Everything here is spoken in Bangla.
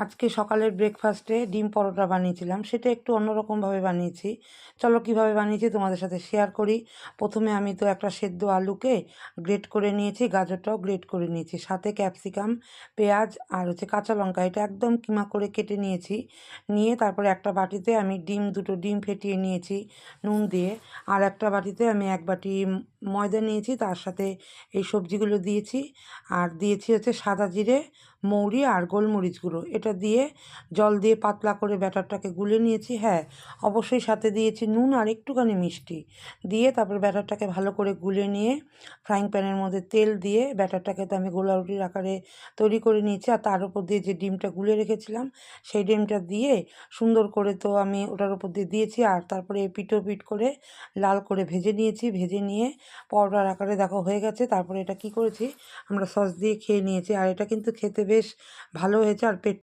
আজকে সকালের ব্রেকফাস্টে ডিম পরোটা বানিয়েছিলাম, সেটা একটু অন্যরকমভাবে বানিয়েছি। চলো কীভাবে বানিয়েছি তোমাদের সাথে শেয়ার করি। প্রথমে আমি তো একটা সেদ্ধ আলুকে গ্রেট করে নিয়েছি, গাজরটাও গ্রেট করে নিয়েছি, সাথে ক্যাপসিকাম, পেঁয়াজ আর কাঁচা লঙ্কা এটা একদম কিমা করে কেটে নিয়েছি। নিয়ে তারপরে একটা বাটিতে আমি দুটো ডিম ফেটিয়ে নিয়েছি নুন দিয়ে। আর একটা বাটিতে আমি এক বাটি ময়দা নিয়েছি, তার সাথে এই সবজিগুলো দিয়েছি। আর দিয়েছি সাদা জিরে, মৌরি আর গোলমরিচ গুঁড়ো, এটা দিয়ে জল দিয়ে পাতলা করে ব্যাটারটাকে গুলে নিয়েছি। হ্যাঁ, অবশ্যই সাথে দিয়েছি নুন আর একটুখানি মিষ্টি দিয়ে তারপর ব্যাটারটাকে ভালো করে গুলে নিয়ে ফ্রাইং প্যানের মধ্যে তেল দিয়ে ব্যাটারটাকে তো আমি গোলা রুটির আকারে তৈরি করে নিয়েছি। আর তার উপর দিয়ে যে ডিমটা গুলে রেখেছিলাম সেই ডিমটা দিয়ে সুন্দর করে তো আমি ওটার উপর দিয়ে দিয়েছি। আর তারপরে পিঠ করে লাল করে ভেজে নিয়েছি। ভেজে নিয়ে পরোটার আকারে দেখো হয়ে গেছে। তারপরে এটা কি করেছি, আমরা সস দিয়ে খেয়ে নিয়েছি। আর এটা কিন্তু খেতে বেশ ভালো হয়েছে আর পেট